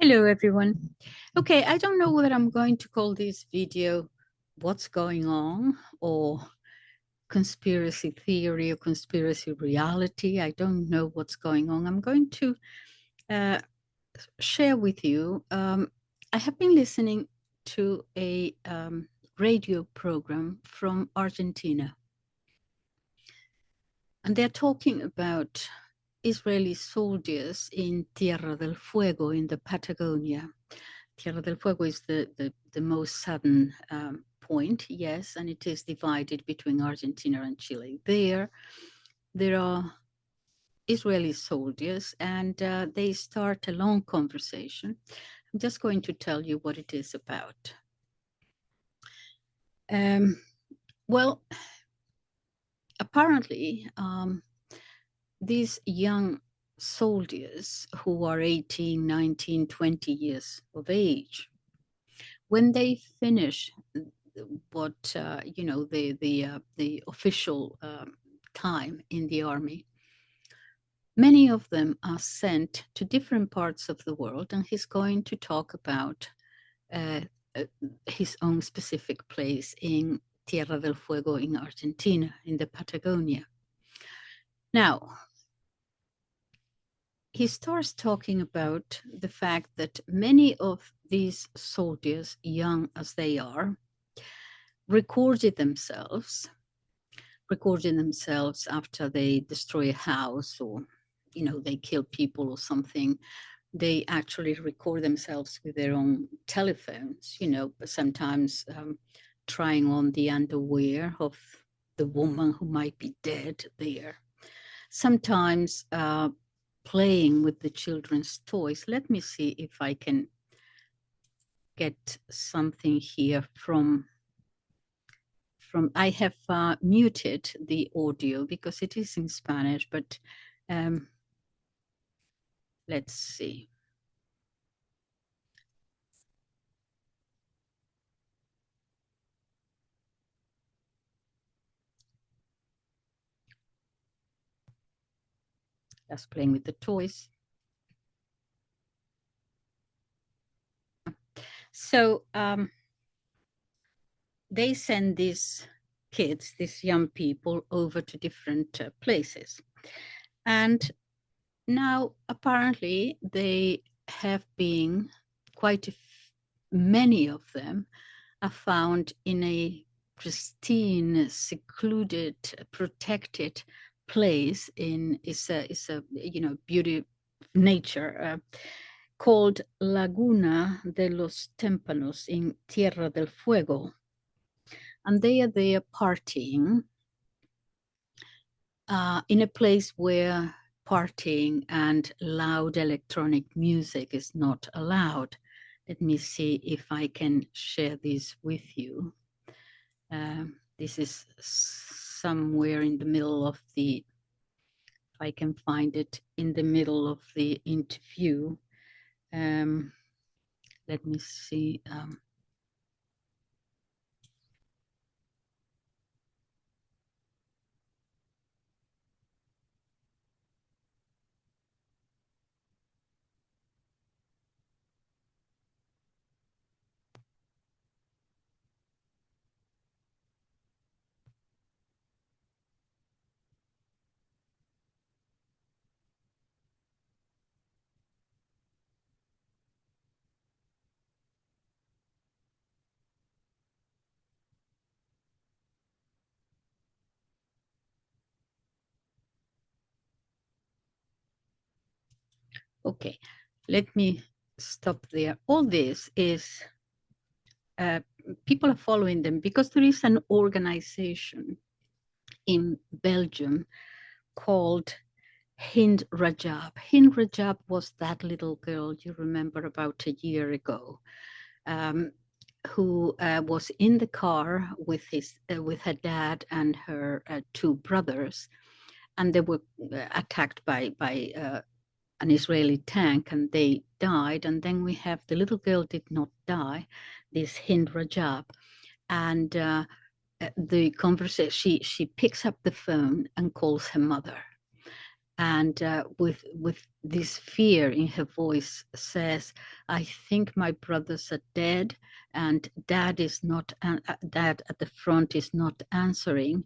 Hello, everyone. Okay, I don't know whether I'm going to call this video "What's Going On" or conspiracy theory or conspiracy reality. I don't know what's going on. I'm going to share with you. I have been listening to a radio program from Argentina, and they're talking about Israeli soldiers in Tierra del Fuego in the Patagonia. Tierra del Fuego is the most southern point, yes, and it is divided between Argentina and Chile. There are Israeli soldiers, and they start a long conversation. I'm just going to tell you what it is about. Well, apparently, these young soldiers who are 18, 19, 20 years of age, when they finish what the official time in the army, many of them are sent to different parts of the world, and he's going to talk about his own specific place in Tierra del Fuego in Argentina, in the Patagonia. Now, he starts talking about the fact that many of these soldiers, young as they are, recorded themselves after they destroy a house, or they kill people or something. They actually record themselves with their own telephones, sometimes trying on the underwear of the woman who might be dead there, sometimes playing with the children's toys. Let me see if I can get something here from I have muted the audio because it is in Spanish, but let's see. That's playing with the toys. So they send these kids, these young people, over to different places. And now, apparently, they have been many of them are found in a pristine, secluded, protected place it's a beauty nature called Laguna de los Témpanos in Tierra del Fuego. And they are there partying in a place where partying and loud electronic music is not allowed. Let me see if I can share this with you. This is somewhere in the middle of if I can find it in the middle of the interview. Let me see. Okay, let me stop there. All this is, people are following them because there is an organization in Belgium called Hind Rajab. Hind Rajab was that little girl you remember about a year ago, who was in the car with her dad and her two brothers, and they were attacked by an Israeli tank, and they died. And then we have the little girl did not die, this Hind Rajab, and the conversation. She picks up the phone and calls her mother, and with this fear in her voice says, "I think my brothers are dead, and dad is not. Dad at the front is not answering,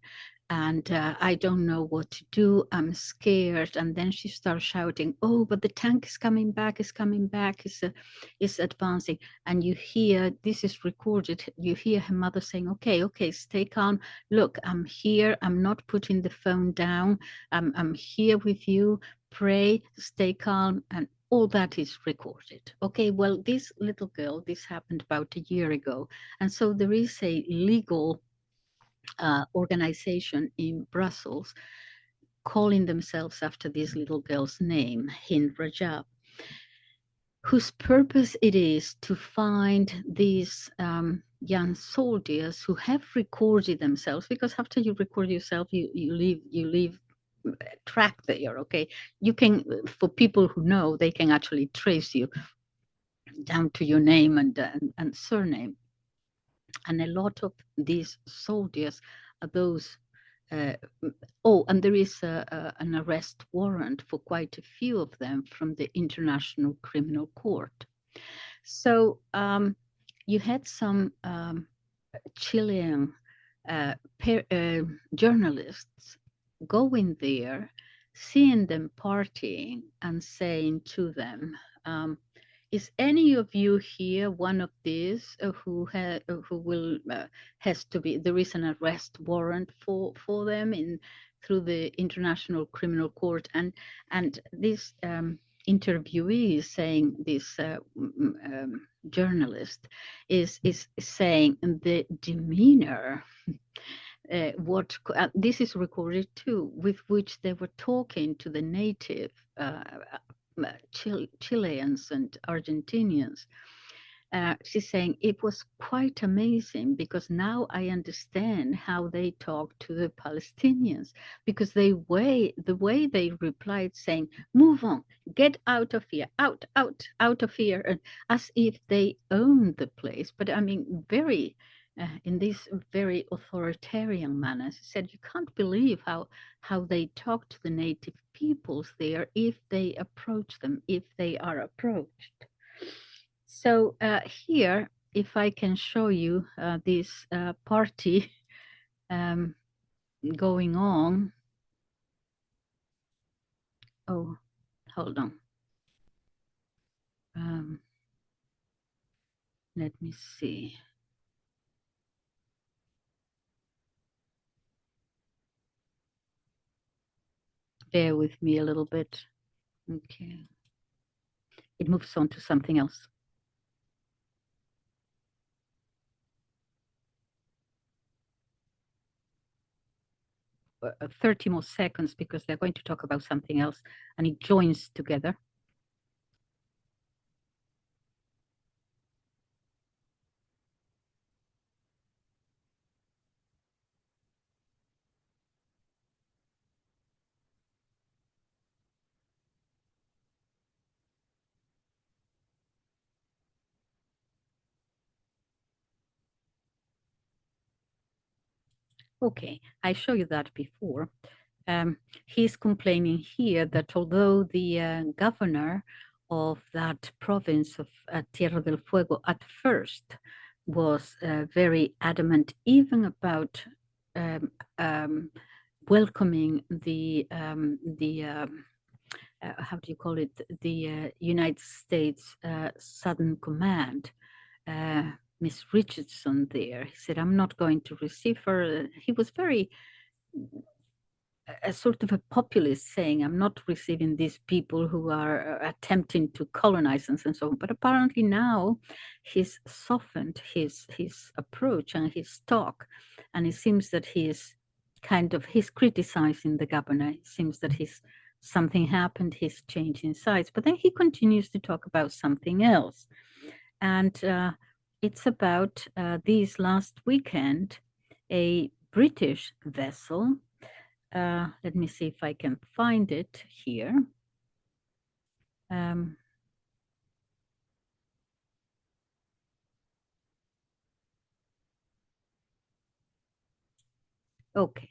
and I don't know what to do. I'm scared." And then she starts shouting, "Oh, but the tank is coming back! Is coming back! Is advancing!" And you hear, this is recorded. You hear her mother saying, "Okay, okay, stay calm. Look, I'm here. I'm not putting the phone down. I'm here with you. Pray, stay calm." And all that is recorded. Okay, well, this little girl, this happened about a year ago. And so there is a legal organization in Brussels calling themselves after this little girl's name, Hind Rajab, whose purpose it is to find these young soldiers who have recorded themselves, because after you record yourself, you leave track there. Okay, you can, for people who know, they can actually trace you down to your name and surname. And a lot of these soldiers are those. Uh, and there is an arrest warrant for quite a few of them from the International Criminal Court. So you had some Chilean journalists going there, seeing them partying, and saying to them, "Is any of you here one of these who will has to be? There is an arrest warrant for them in through the International Criminal Court." And this interviewee is saying, this journalist is saying, the demeanor. This is recorded too, with which they were talking to the native Chileans and Argentinians. She's saying it was quite amazing, because now I understand how they talk to the Palestinians, because the way they replied, saying, "Move on, get out of here, out of here," and as if they owned the place. But I mean, very in this very authoritarian manner. She said, "You can't believe how they talk to the native peoples there if they approach them, if they are approached." So here, if I can show you this party going on. Oh, hold on. Let me see. Bear with me a little bit. Okay. It moves on to something else. 30 more seconds, because they're going to talk about something else, and it joins together. Okay, I showed you that before. He's complaining here that although the governor of that province of Tierra del Fuego at first was very adamant, even about welcoming the how do you call it, the United States Southern Command, Miss Richardson there. He said, "I'm not going to receive her." He was very a sort of a populist, saying, "I'm not receiving these people who are attempting to colonize us," and so on. But apparently now he's softened his approach and his talk, and it seems that he's criticizing the governor. It seems that something happened, he's changing sides, but then he continues to talk about something else. And it's about this last weekend, a British vessel. Let me see if I can find it here. Okay.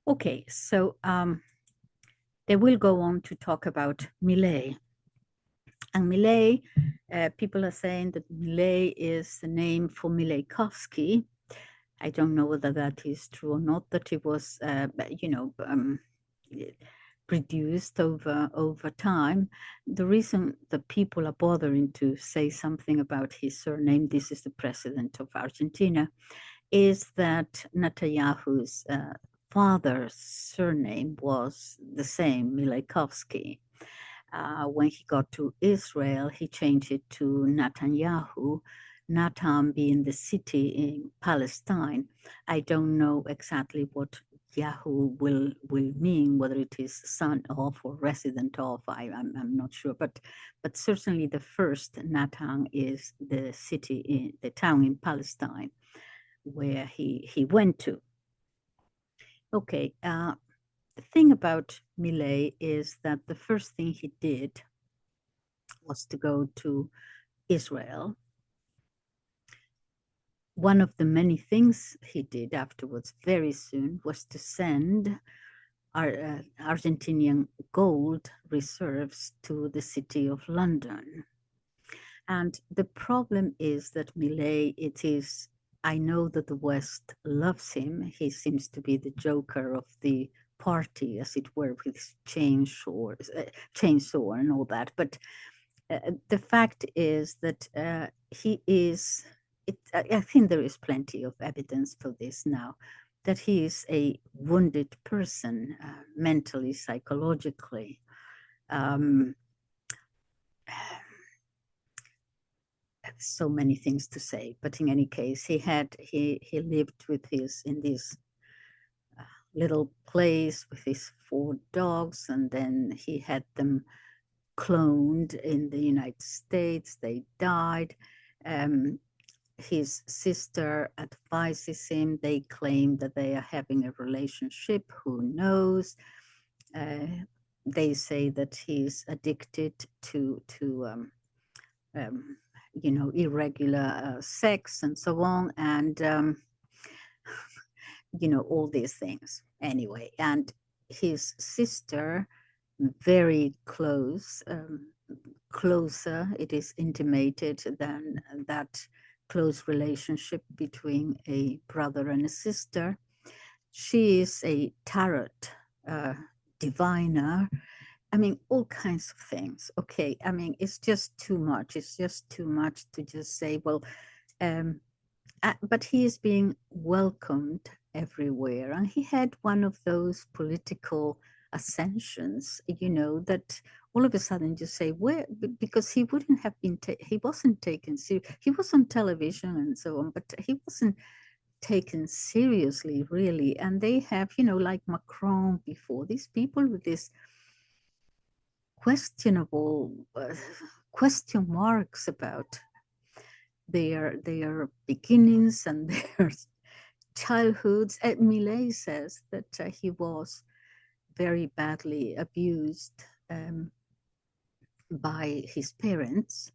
Okay, so they will go on to talk about Milei. And Milei, people are saying that Milei is the name for Mileikovsky. I don't know whether that is true or not, that it was, produced over time. The reason that people are bothering to say something about his surname, this is the president of Argentina, is that Netanyahu's father's surname was the same, Mileikovsky. When he got to Israel, he changed it to Netanyahu, Natan being the city in Palestine. I don't know exactly what Yahu will mean, whether it is son of or resident of, I'm not sure, but certainly the first Natan is the city, the town in Palestine where he went to. Okay, the thing about Milei is that the first thing he did was to go to Israel. One of the many things he did afterwards, very soon, was to send Argentinian gold reserves to the city of London. And the problem is that Milei, I know that the West loves him. He seems to be the joker of the party, as it were, with his chainsaw and all that. But the fact is that he is, I think there is plenty of evidence for this now, that he is a wounded person, mentally, psychologically. So many things to say, but in any case, he lived with in this little place with his 4 dogs, and then he had them cloned in the United States. They died. His sister advises him. They claim that they are having a relationship. Who knows? They say that he's addicted to irregular sex and so on, and all these things. Anyway, and his sister, very close, closer, it is intimated, than that close relationship between a brother and a sister. She is a tarot diviner. I mean, all kinds of things. Okay, I mean, it's just too much. It's just too much to just say, well, but he is being welcomed everywhere. And he had one of those political ascensions, that all of a sudden just say, where, because he wouldn't have been, he wasn't taken serious. He was on television and so on, but he wasn't taken seriously, really. And they have, like Macron before, these people with this questionable question marks about their beginnings and their childhoods. Milei says that he was very badly abused by his parents.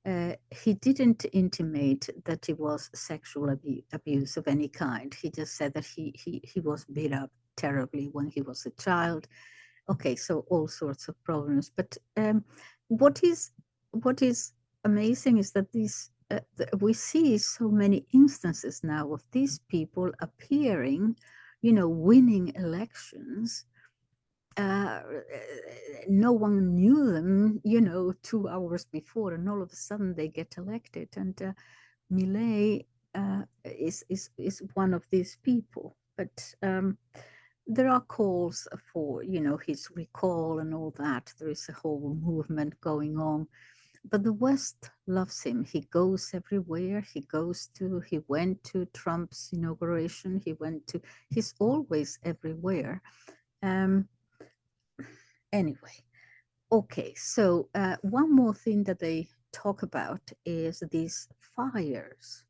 He didn't intimate that it was sexual abuse of any kind. He just said that he was beat up terribly when he was a child. Okay, so all sorts of problems. But what is amazing is that we see so many instances now of these people appearing, winning elections. No one knew them, 2 hours before, and all of a sudden they get elected. And Milei is one of these people. But there are calls for, his recall and all that. There is a whole movement going on. But the West loves him. He goes everywhere. He went to Trump's inauguration. He's always everywhere. Anyway, okay, so one more thing that they talk about is these fires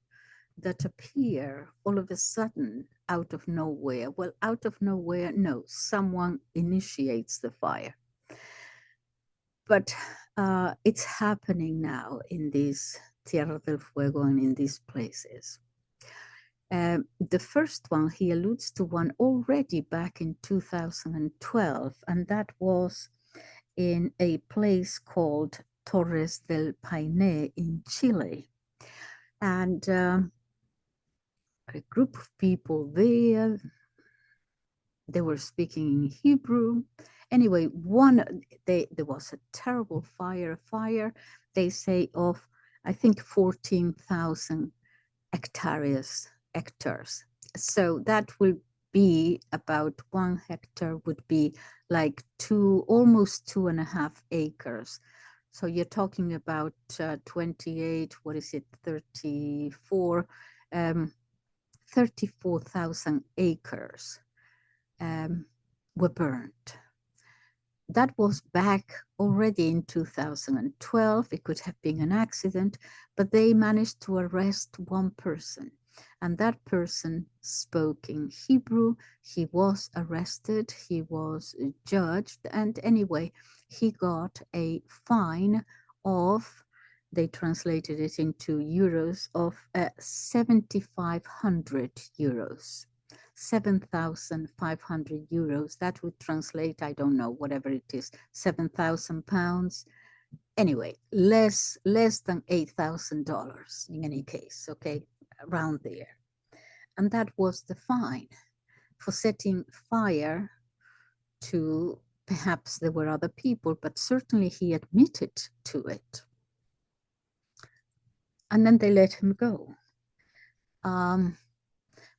that appear all of a sudden out of nowhere. Well, out of nowhere, no, someone initiates the fire. But it's happening now in these Tierra del Fuego and in these places. The first one, he alludes to one already back in 2012, and that was in a place called Torres del Paine in Chile. And a group of people there, they were speaking in Hebrew. Anyway, there was a terrible fire, they say, of, I think, 14,000 hectares. So that will be about 1 hectare would be like almost 2.5 acres. So you're talking about 28, 34,000 acres were burned. That was back already in 2012. It could have been an accident, but they managed to arrest one person. And that person spoke in Hebrew. He was arrested, he was judged, and anyway, he got a fine of, they translated it into euros, of 7,500 euros. 7,500 euros. That would translate, I don't know, whatever it is, 7,000 pounds. Anyway, less than $8,000 in any case, okay, around there. And that was the fine for setting fire to, perhaps there were other people, but certainly he admitted to it. And then they let him go.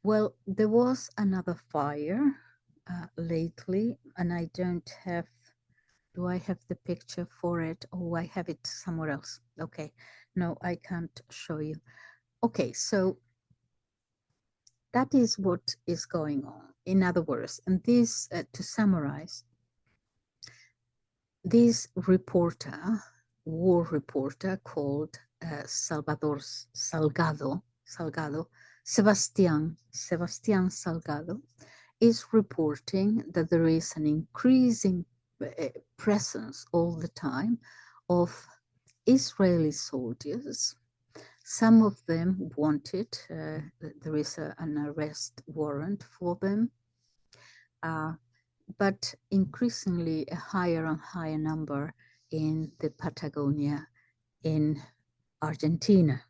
Well, there was another fire lately, and I don't have, do I have the picture for it? Oh, I have it somewhere else. Okay, no, I can't show you. Okay, so that is what is going on. In other words, and this, to summarize, this reporter, war reporter called Salgado, Sebastian Salgado, is reporting that there is an increasing presence all the time of Israeli soldiers. Some of them wanted, there is an arrest warrant for them, but increasingly a higher and higher number in the Patagonia in Argentina,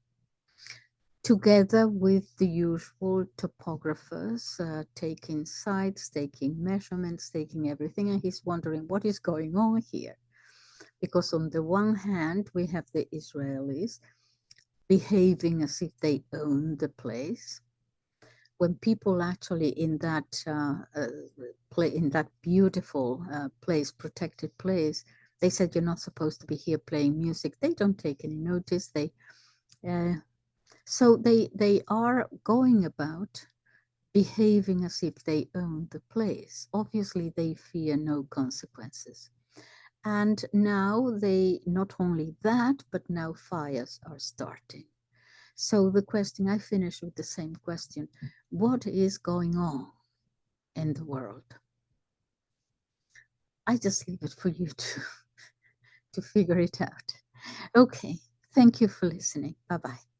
together with the usual topographers taking sites, taking measurements, taking everything. And he's wondering what is going on here. Because on the one hand, we have the Israelis behaving as if they own the place, when people actually in that in that beautiful place, protected place, they said you're not supposed to be here playing music. They don't take any notice. So they are going about behaving as if they own the place. Obviously, they fear no consequences. And now they, not only that, but now fires are starting. So the question, I finish with the same question. What is going on in the world? I just leave it for you to figure it out. Okay, thank you for listening. Bye-bye.